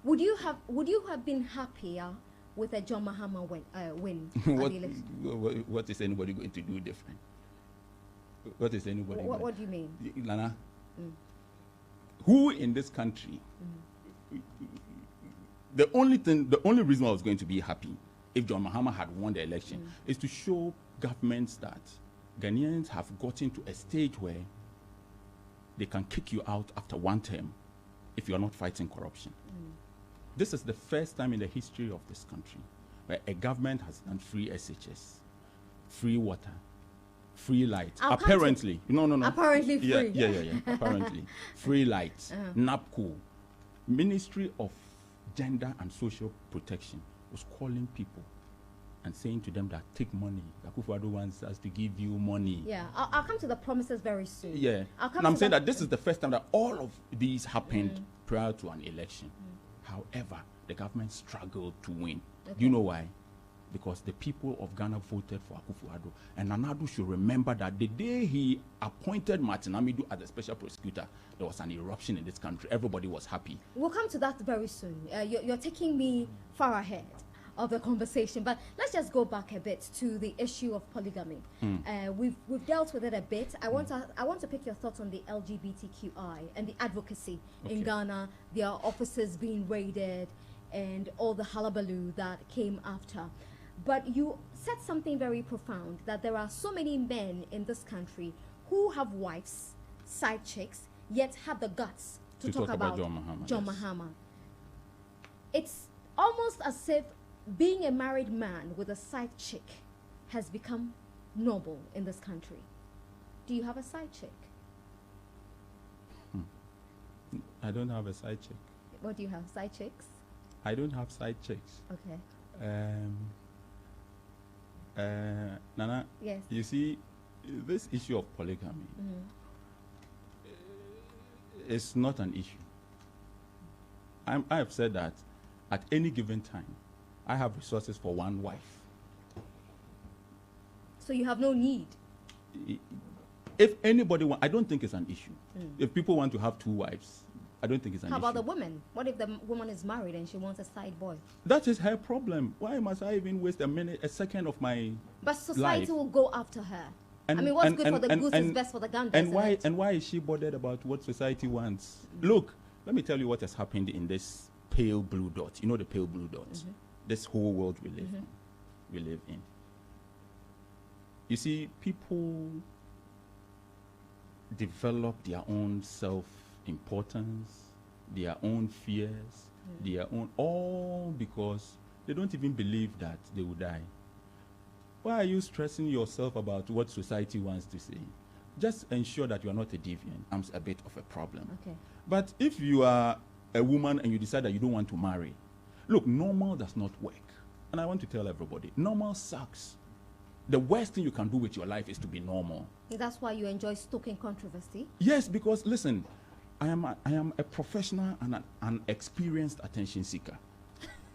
Would you have been happier with a John Mahama win? What is anybody going to do different? What is anybody? What do you mean, Nana? Who in this country? The only reason I was going to be happy if John Mahama had won the election is to show governments that Ghanaians have gotten to a stage where they can kick you out after one term if you're not fighting corruption. This is the first time in the history of this country where a government has done free SHS, free water, free light. Apparently. No. Apparently free. Yeah. Apparently. Free light. NAPCO. Ministry of Gender and Social Protection was calling people and saying to them that take money. Akufo-Addo wants us to give you money. Yeah, I'll come to the promises very soon. Yeah. And I'm saying that this is the first time that all of these happened prior to an election. However, the government struggled to win. Okay. Do you know why? Because the people of Ghana voted for Akufo-Addo. And Nana Aba should remember that the day he appointed Martin Amidu as the special prosecutor, there was an eruption in this country. Everybody was happy. We'll come to that very soon. You're taking me far ahead of the conversation, but let's just go back a bit to the issue of polygamy. We've dealt with it a bit. I want to pick your thoughts on the LGBTQI and the advocacy in Ghana, their offices being raided, and all the hullabaloo that came after. But you said something very profound, that there are so many men in this country who have wives, side chicks, yet have the guts to talk about John Mahama. It's almost as if being a married man with a side chick has become normal in this country. Do you have a side chick? I don't have a side chick. What do you have, side chicks? I don't have side chicks. Okay. Nana, yes. You see, this issue of polygamy is not an issue. I have said that at any given time, I have resources for one wife. So you have no need? If anybody I don't think it's an issue. If people want to have two wives, I don't think it's an issue. How about the woman? What if the woman is married and she wants a side boy? That is her problem. Why must I even waste a second of my But society life? Will go after her. I mean, what's good for the goose is best for the gander. And why is she bothered about what society wants? Look, let me tell you what has happened in this pale blue dot. You know the pale blue dot? This whole world we live in. You see, people develop their own self-importance, their own fears, their own, all because they don't even believe that they will die. Why are you stressing yourself about what society wants to say? Just ensure that you are not a deviant. I'm a bit of a problem. Okay. But if you are a woman and you decide that you don't want to marry, look, normal does not work. And I want to tell everybody, normal sucks. The worst thing you can do with your life is to be normal. That's why you enjoy stoking controversy? Yes, because listen, I am a professional and an experienced attention seeker.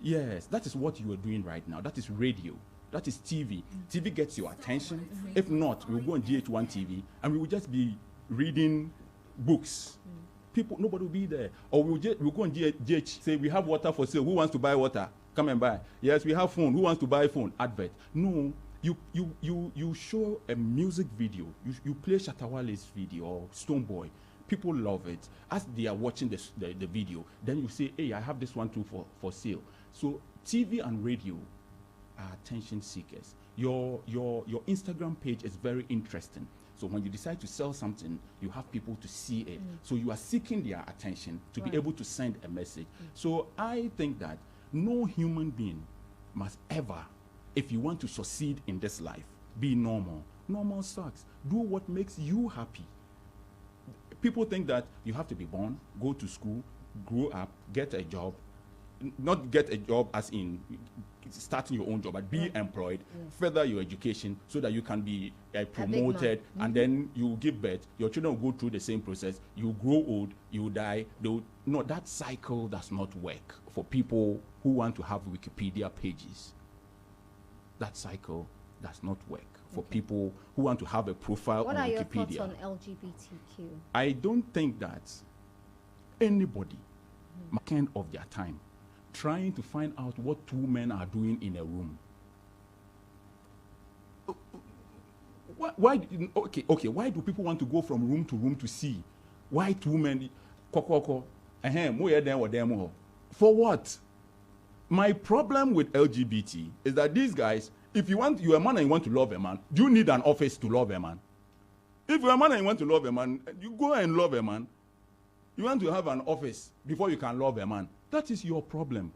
Yes, that is what you are doing right now. That is radio. That is TV. TV gets your attention. If not, we'll go on GH1 TV and we will just be reading books. People, nobody will be there. Or we'll go on GH, say we have water for sale. Who wants to buy water? Come and buy. Yes, we have phone. Who wants to buy phone? Advert. No, you show a music video. You play Shatawale's video or Stonebwoy. People love it. As they are watching the video, then you say, hey, I have this one too for sale. So TV and radio are attention seekers. Your Instagram page is very interesting. So when you decide to sell something, you have people to see it. So you are seeking their attention to be able to send a message. So I think that no human being must ever, if you want to succeed in this life, be normal. Normal sucks. Do what makes you happy. People think that you have to be born, go to school, grow up, get a job. Not get a job as in starting your own job, but be employed, further your education so that you can be promoted, and then you give birth. Your children will go through the same process. You grow old, you die. No, that cycle does not work for people who want to have Wikipedia pages. That cycle does not work for people who want to have a profile on Wikipedia. What are your thoughts on LGBTQ? I don't think that anybody, kind of their time, trying to find out what two men are doing in a room. Why okay, why do people want to go from room to see? Why two men? For what? My problem with LGBT is that these guys, if you're a man and you want to love a man, do you need an office to love a man? If you're a man and you want to love a man, you go and love a man. You want to have an office before you can love a man. That is your problem.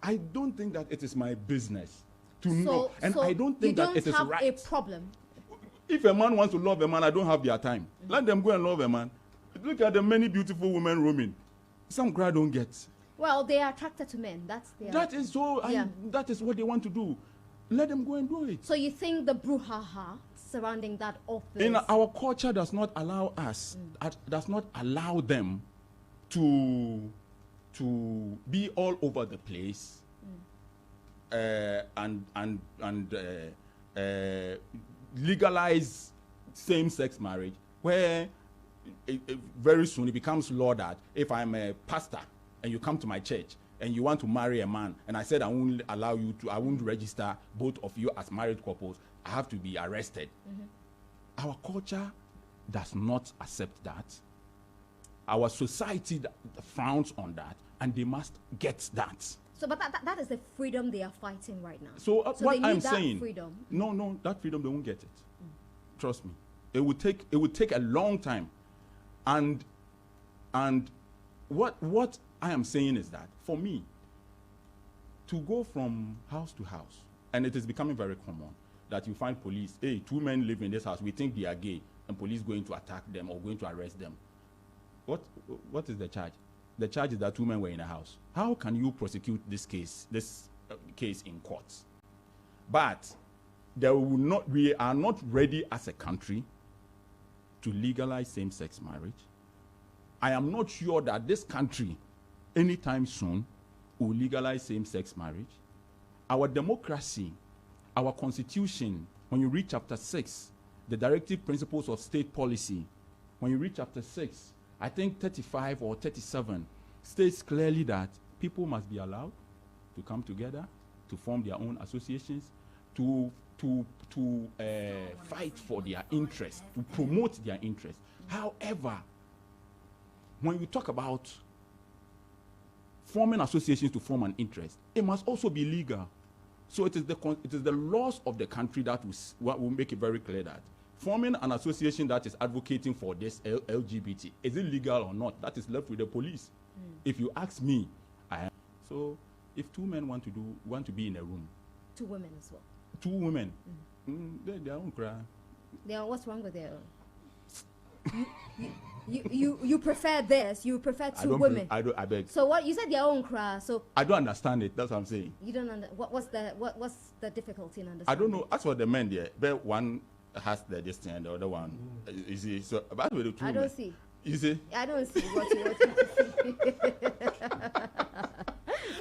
I don't think that it is my business to know. And I don't think that it is right. You don't have a problem. If a man wants to love a man, I don't have their time. Let them go and love a man. Look at the many beautiful women roaming. Some crowd don't get. Well, they are attracted to men. That is what they want to do. Let them go and do it. So you think the brouhaha surrounding that office in our culture does not allow us, does not allow them to be all over the place and legalize same-sex marriage, where very soon it becomes law that if I'm a pastor and you come to my church and you want to marry a man, and I said I won't allow you to, I won't register both of you as married couples, I have to be arrested. Our culture does not accept that. Our society frowns on that, and they must get that. So, but that is the freedom they are fighting right now. So what I'm that saying, freedom. No, that freedom they won't get it. Trust me, it would take a long time, and what I am saying is that for me to go from house to house, and it is becoming very common that you find police, hey, two men live in this house, we think they are gay, and police going to attack them or going to arrest them. What is the charge? The charge is that two men were in a house. How can you prosecute this case in courts? But we are not ready as a country to legalize same-sex marriage. I am not sure that this country, anytime soon, will legalize same-sex marriage. Our democracy, our constitution, when you read chapter 6, the directive principles of state policy, when you read chapter 6, I think 35 or 37, states clearly that people must be allowed to come together, to form their own associations, to fight for their interests, to promote their interests. However, when we talk about forming associations to form an interest, it must also be legal. So it is the laws of the country that will make it very clear that forming an association that is advocating for this LGBT, is it legal or not? That is left with the police. If you ask me, so if two men want to be in a room, two women as well. Two women, they don't cry. What's wrong with their own? You prefer this? You prefer two women? I beg. So what you said, their own cry. So I don't understand it. That's what I'm saying. You don't what's the difficulty in understanding? I don't know. As for the men there, but one has this thing and the other one. You see, so about the two. I don't see. You see? I don't see what you want to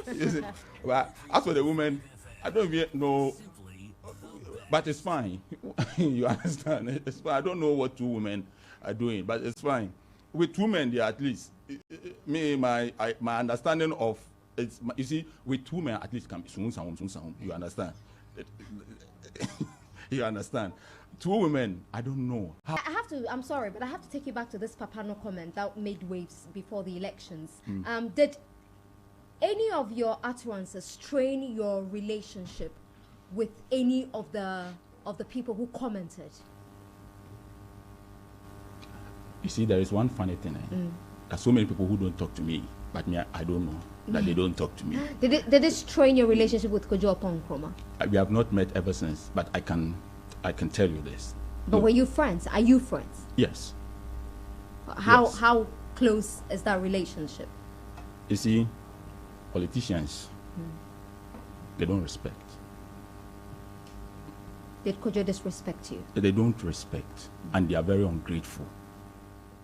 see. You see? Well, as for the women, I don't even know. But it's fine. You understand? It's fine. I don't know what two women are doing, but it's fine. With two men there, at least, my understanding of it's. You see, with two men at least can be you understand? You understand? Two women, I don't know. I'm sorry, but I have to take you back to this Papano comment that made waves before the elections. Did any of your utterances strain your relationship with any of the people who commented? You see, there is one funny thing. There's so many people who don't talk to me, but me, I don't know that they don't talk to me. Did it strain your relationship with Kojo Nkrumah? We have not met ever since, but I can tell you this. But were you friends? Are you friends? Yes. How close is that relationship? You see, politicians, they don't respect. Did Kojo disrespect you? They don't respect, and they are very ungrateful.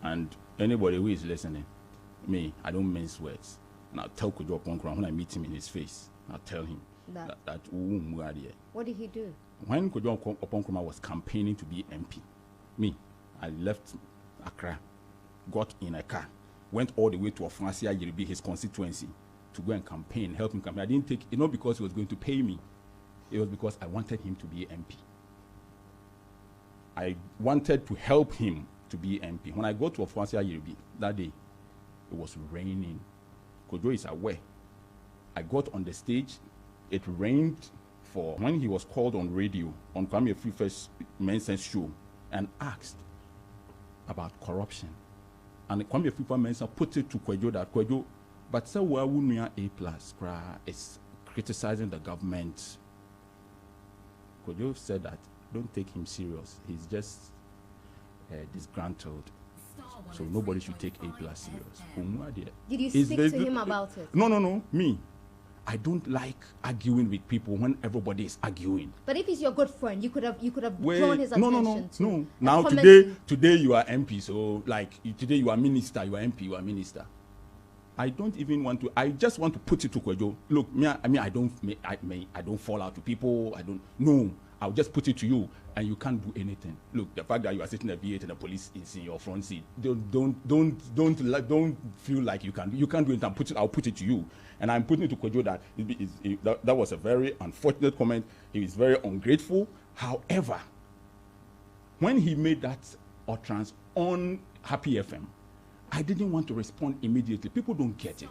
And anybody who is listening, me, I don't mince words. And I'll tell Kojo Nkrumah when I meet him in his face, I'll tell him that what did he do? When Kojo Nkrumah was campaigning to be MP, me, I left Accra, got in a car, went all the way to Ofansia Yiribi, his constituency, to go and campaign, help him campaign. I didn't take it not because he was going to pay me. It was because I wanted him to be MP. I wanted to help him to be MP. When I go to Ofuasia Yerebi that day, it was raining. Kojo is aware. I got on the stage. It rained for when he was called on radio on Kwame Frife's Mensah's show and asked about corruption. And Kwame Frifa Mensah put it to Kojo that Kojo, but so where we A+ is criticizing the government. Kojo said that don't take him serious. He's just disgruntled. So nobody should take A+ serious. Did you speak to him about it? No, me. I don't like arguing with people when everybody is arguing. But if he's your good friend, you could have drawn his attention to. No. Now today you are MP, so like today you are minister, you are MP, you are minister. I don't even want to. I just want to put it to Kojo. Look, I don't fall out to people. I don't. No, I'll just put it to you, and you can't do anything. Look, the fact that you are sitting at V8 and the police is in your front seat. Don't feel like you can't do it. I'll put it to you, and I'm putting it to Kojo that was a very unfortunate comment. He is very ungrateful. However, when he made that utterance on Happy FM, I didn't want to respond immediately. People don't get it.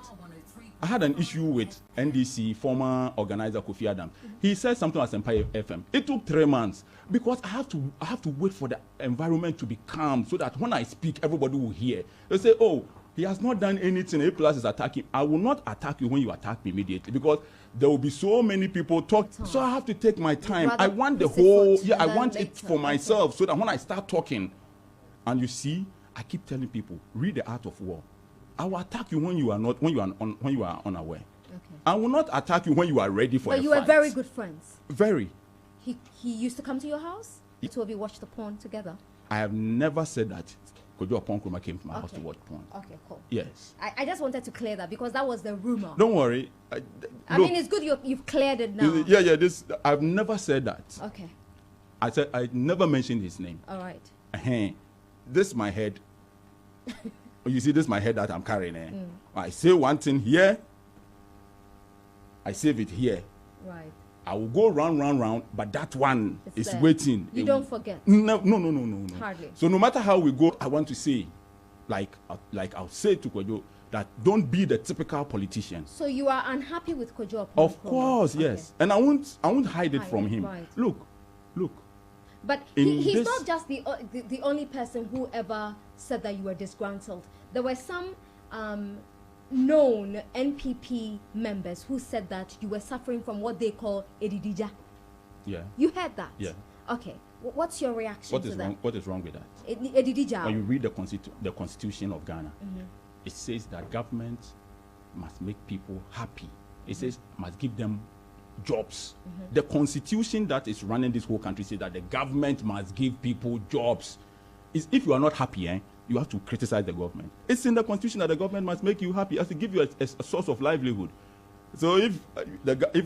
I had an issue with NDC, former organizer Kofi Adam. He said something as Empire FM. It took 3 months because I have to wait for the environment to be calm so that when I speak, everybody will hear. They say, oh, he has not done anything. A+ is attacking. I will not attack you when you attack me immediately because there will be so many people talking. So I have to take my time. I want the whole, I want it for myself so that when I start talking, and you see, I keep telling people, read The Art of War. I will attack you when you are unaware. Okay. I will not attack you when you are ready for. But you were very good friends. Very. He used to come to your house. The two of you watched the porn together. I have never said that. Kojo Aponkroma came to my house to watch porn. Okay, cool. Yes. I just wanted to clear that because that was the rumor. Don't worry. I mean, it's good you've cleared it now. Yeah. I've never said that. Okay. I never mentioned his name. All right. This is my head. You see, this is my head that I'm carrying. I say one thing here, I save it here. Right. I will go round, but that one is waiting. You don't forget. No. Hardly. So no matter how we go, I want to say, like I'll say to Kojo, that don't be the typical politician. So you are unhappy with Kojo? Of course, yes. And I won't hide it from him. Right. Look. But he's not just the only person who ever said that you were disgruntled. There were some known NPP members who said that you were suffering from what they call edidija. Yeah. You heard that? Yeah. Okay. What's your reaction to that? What is wrong with that? Edidija. When you read the Constitution of Ghana, it says that government must make people happy. It says must give them jobs. The Constitution that is running this whole country says that the government must give people jobs. If you are not happy, you have to criticize the government. It's in the Constitution that the government must make you happy, has to give you a source of livelihood. So if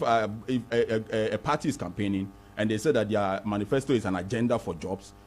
a party is campaigning and they say that their manifesto is an agenda for jobs,